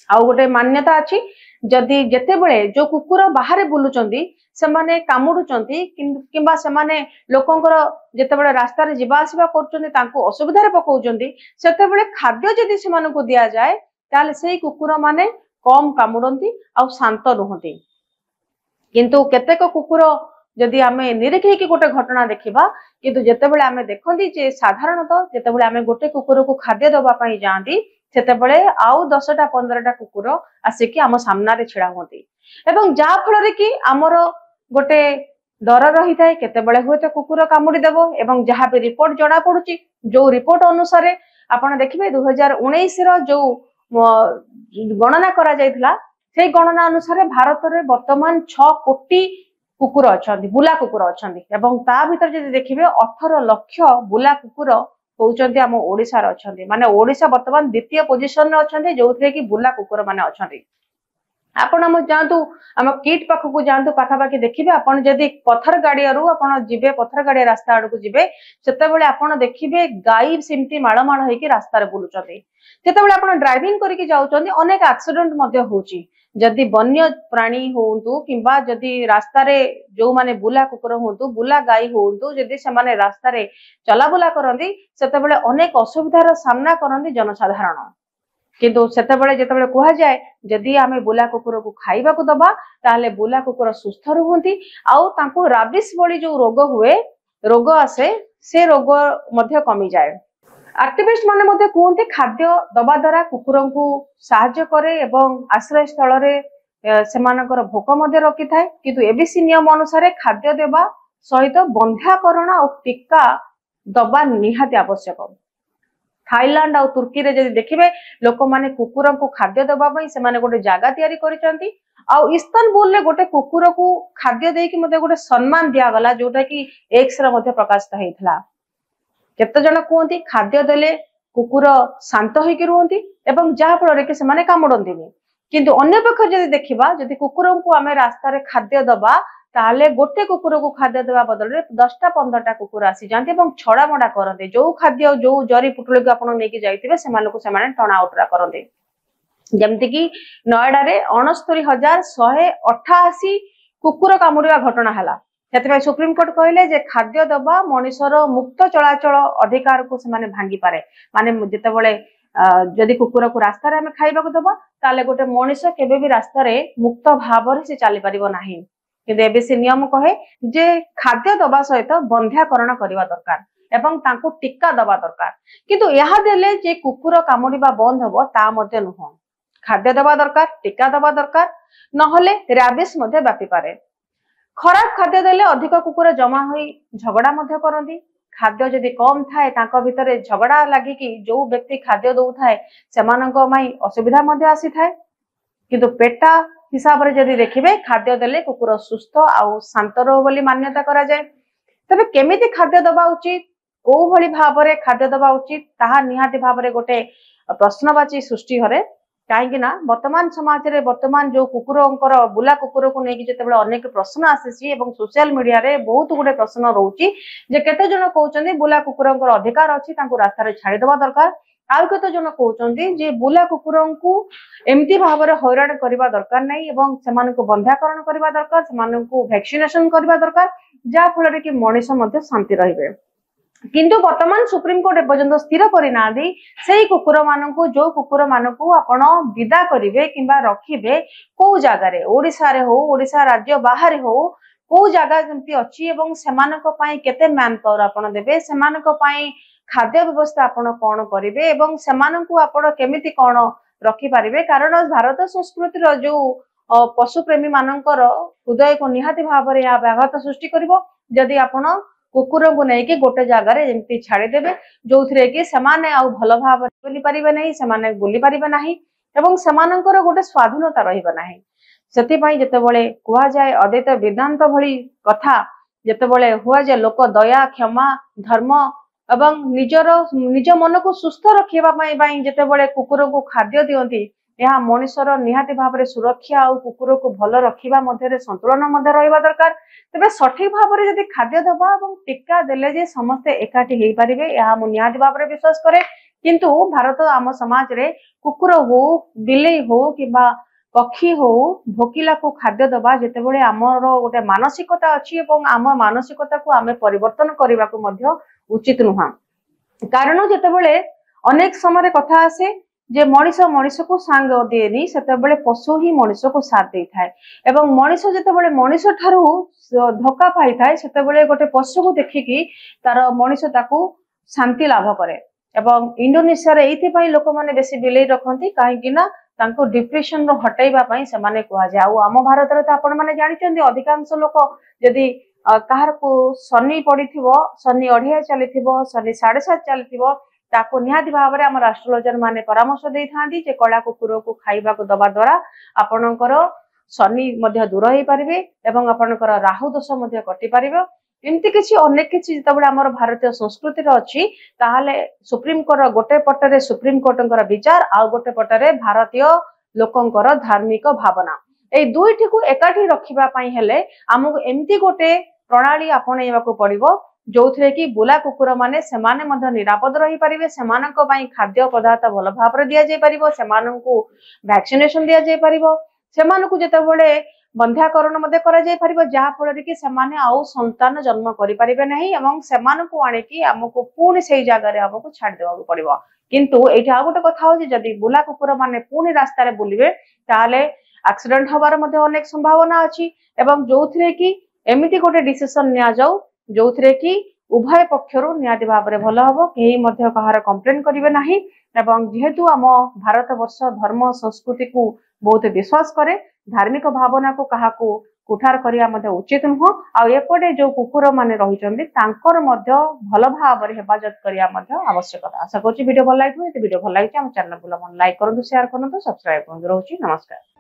आउ गोटे मान्यता अच्छी जदि जेतेबेले जो कुकुर बाहर बुलुचंदी सेमाने कामुडुचंती किंबा सेमाने लोकंकर जेतेबेले रास्ता रे जिबा आसीबा करचंदी तांको असुविधा रे पकाउचंदी सेतेबेले खाद्य जदि सेमानकु दिया जाए ताले सेही कुकुर माने कम कामुडंती आ शांत रुहंती किंतु केतेक कुकुर जदि आमे निरीक्षी की गोटे घटना देखिबा किंतु जेतेबेले आमे देखंती जे साधारणतः जेतेबेले आमे गोटे कुकुर को खाद्य दबा पई जांती सेतेबेले आउ 10टा 15टा कुकुर आसिकी आम सामना रे छिड़ा होती एवं जा फल रे कि आमर गोटे डर रही थाए केतेबेले हुए तो कुकुर कामुड़ी देबो एवं जहाँ भी रिपोर्ट जणा पड़ुची जो रिपोर्ट अनुसार आपण देखिबे 2019 रो जो गणना करा जायतिला से गणना अनुसार भारत रे वर्तमान 6 कोटी कुकुर अच्छा बुला कुकुर अच्छा एवं ता भीतर जदि देखिबे 18 लाख बुला कुकुर होउचंती आम ओडिसा रे अछंती माने ओडिसा वर्तमान द्वितीय पोजीशन रे अछंती जोथरे कि बुला कुकुर माने अछंती आपण हम जानतु हम किट पाखकु जानतु पाखापाखि देखिबे आपण जदि पत्थर गाड़ियारू आपण जिबे पत्थर गाड़िया रास्ता आडकु जिबे सेतेबेले आपण देखिबे गाई सिमती माळमाळ होइकी रास्ता रे बुलुचंती जेतेबेले आपण ड्राइविंग करिकि जाउचंती अनेक एक्सीडेंट मध्ये होउची जदि वन्य प्राणी होंतु किंबा जदि रास्ता रे जो माने बुला कुकुर होंतु बुला गाई होंतु जदि से माने रास्ता रे चलाबुला करंती सेतेबेले अनेक असुविधार सामना करंती जनसाधारण किंतु सेतेबेले जेतेबेले कुहा जाय जदि आमे बुला कुकुर को खाइबा को दबा ताले बुला कुकुर सुस्थ रहंती आउ तांको राबिस बळी जो रोग हुए रोग आसे से रोग मध्ये कमी जाय एक्टिविस्ट माने मध्ये कहते खाद्य दबा द्वारा कुकुर को साहाय्य करे एवं आश्रय स्थल रे सेमानकर भोक मध्ये रखि थाए किंतु एबीसी नियम अनुसार खाद्य देबा सहित बंध्याकरण और टीका दबा निहाती आवश्यक थाईलैंड और तुर्की रे जदि देखिबे लोक माने कुकुर को खाद्य दबा पई से माने गोटे जागा तयारी करिसंती आ इस्तानबुल रे गोटे कुकुर को खाद्य देई कि मध्ये गोटे सम्मान दिया गला जोटा कि एक्स रे मध्ये प्रकाशित हेइथला केते जण कहती खाद्य देले कुकुर शांत होइकी रुहंती एवं जा फल रे कि से माने कामुडंतीनी किंतु अन्य पक्ष जदि देखिबा जदि कुकुर को आमे रास्ता रे खाद्य दबा ताले गोटे कुकुर को खाद्य देवा बदल रे 10टा 15टा कुकुर आसी जानते एवं छड़ा मडा करते जो खाद्य जो जरी पुटुल को आपण नेकी जाइतिबे से मानको से माने टणा आउटरा करते जेमति कि नोएडा रे 69188 कुकुर कामुडिया घटना हला सेते सुप्रीम कोर्ट कहले जे खाद्य दबा मनुष्यर मुक्त चलाचल अधिकार को से माने भांगी पारे माने जेतेबेले जदि कुकुर को रास्ता रे हमें खाइबा को दबा ताले गोटे मनुष्य केबे भी रास्ता रे मुक्त भाव रे से चली परिबो नाही किंतु एबीसी नियम कहे जे खाद्य दबा सहित बंध्याकरण करबा दरकार एवं तांको टीका दबा दरकार किंतु यहा देले जे कुकुर कामुडिबा बंद हबो ता मध्ये नुह खाद्य दबा दरकार टीका दबा दरकार नहले रैबिस मध्ये व्यापी पारे खराब खाद्य देले अधिक कुकुर जमा होई झगड़ा मध्ये करंती खाद्य जदि कम थाए तांको भितरे झगड़ा लागि कि जो व्यक्ति खाद्य दउ थाए सेमानंको माई असुविधा मध्ये आसी थाए किंतु पेटा हिसाब रे जदि देखिबे खाद्य देले कुकुर सुस्थ आउ शांत रहो बोली मान्यता करा जाय तबे केमिति खाद्य दबा उचित को भली भाव रे खाद्य दबा उचित ताहा निहाती भाव रे गोटे प्रश्नवाची सृष्टि हरे कहीं ना वर्तमान समाज रे वर्तमान जो कुकुरंकर बुला कुकुर को लेकिन जेतेबेले अनेक प्रश्न आसीची एवं सोशल मीडिया रे बहुत गुडे प्रश्न रहउची जे केते जण कहउचंदी बुला कुकुरंकर अधिकार अछि तांको रास्ता रे छाडी देबा दरकार आउ केते जण कहउचंदी जे बुला कुकुरंकु एमती भाव रे हैरान करबा दरकार नै एवं सेमानकु बंध्याकरण करबा दरकार सेमानकु वैक्सीनेशन करबा दरकार जा फल रे कि मनुष्य मध्ये शांति रहिबे किंतु वर्तमान सुप्रीम कोर्ट एपर्यंत स्थिर करना से कुकुर मानू जो कुकुर मानू आपण विदा करेंगे कि रखिबे को जगार ओडिशा रे हो ओडिशा राज्य बाहर हो को जगह जमती अच्छी एवं सेमानक पई केते मैन पावर आपण देबे सेमानक पई खाद्य व्यवस्था आपण कोन करिवे एवं सेमानकु आपण केमिति कोन रखि पारिबे कारण भारत संस्कृति रो जो पशु प्रेमी मानकर हृदय को निहाती भाव रे या व्याघात सृष्टि करिवो जदि आपण कुकुर को लेकिन गोटे जगार जमी छाड़देवे जो थे कि सेमाने आउ भल भाव बुली पारिबे नहीं सेमाने बुली पारिबे नहीं एवं सेमानंकर गोटे स्वाधीनता रहिबे नहीं सेतिपई जेतेबेले कुआ जाय अद्वैत वेदांत भली कथा जेतेबेले हुआ जाय लोक दया क्षमा धर्म एवं निज मन को सुस्थ रखिबा पई जेतेबेले कुकुर को खाद्य दियंती यह मनुष्यर निहाती भाव में सुरक्षा और कुकुर को भल रखा मध्य संतुलन रहा दरकार तेज सठिक भाव में जब खाद्य दबा और टीका देले जे समस्ते एकाठी हो पारे यह मुझे निहाती भाव में विश्वास करे किंतु भारत आम समाज रे कुकुर हो बिलेई हो किबा पक्षी हो भोकिला को खाद्य दबा जेतेबेले आमर गोटे मानसिकता अच्छी एवं आम मानसिकता को आमे परिवर्तन करने को मध्य उचित नुहा कारण जेतेबेले अनेक समय कथा आसे जे मनीष मनीष को सांग दिएनी सेतेबेले पशु ही मनीष को साथ दे थाए एवं मनीष जेतेबेले मनीष ठारू धोखा पाई थाए सेतेबेले गोटे पशु को देखिकी तार मनीष ताकू शांति लाभ करे एवं इंडोनेशिया रे एथि पई लोक माने बेसी बिलेई रखंती काहे कि ना तांको डिप्रेशन रो हटाइबा पई से माने कुआ जाय आ आम भारत रे त आपण माने जानि चंदी अधिकांश लोक यदि काहार को शनि पड़िथिबो शनि अढ़िया चलिथिबो शनि 7.5 चलिथिबो ताको निहाती भाव में आम एस्ट्रोलॉजर माने परामर्श दे थांदी जे कला कुकुर को खाइबा को दबा द्वारा आपणकर शनि मध्य दूर हो पारिबे एवं आपणकर राहु दोष मध्य कटि पारिबो एमती किछि अनेक किछि जेतबेले हमर भारतीय संस्कृति रो अछि ताहाले सुप्रीम कोर्ट गोटे पटरे सुप्रीम कोर्टंकर विचार आ गोटे पटरे भारतीय लोकंकर धार्मिक भावना ए दुईटी को एकाठी रखिबा पई हेले हमकु एमती गोटे प्रणाली आपणैबा को पड़िबो जो थे कि बुला कुकुर माने सेमाने मध्य निरापद रही पारिबे सेमानक पई खाद्य पदार्थ भल भाव दिया जाय परिबो सेमानकु वैक्सीनेशन दिया जाय परिबो सेमानकु जेतेबेले बंध्याकरण मध्य करा जाय परिबो जहा फल कि सेमाने आउ संतान जन्म करि परिबे नाही एवं सेमानकु आने कि हमकु पूर्ण सेही जागा रे हमकु छाड़ देबा पड़िबो किंतु एठा आ गोटे कथा हो जदि बुला कुकुर माने पूर्ण रास्ता रे बुलिबे ताले एक्सीडेंट हबार मध्य अनेक संभावना अछि एवं जो थे कि एमिति गोटे डिसिजन निया जाऊ जो थे कि उभय पक्षरु नियाति भाव में भल हम कहीं कहार कंप्लेन करेंगे ना एवं जेहेतु आम भारत वर्ष धर्म संस्कृति को बहुत विश्वास करे धार्मिक भावना को क्या कुठार करिया उचित नुह आएपटे जो कुकुर माने रही भल भाव में हेफाजत करिया आवश्यकता आशा करुँच वीडियो भल लगे वीडियो भल लगे चैनल को लाइक करूँ शेयर करूँ सब्सक्राइब करूँ रोची नमस्कार।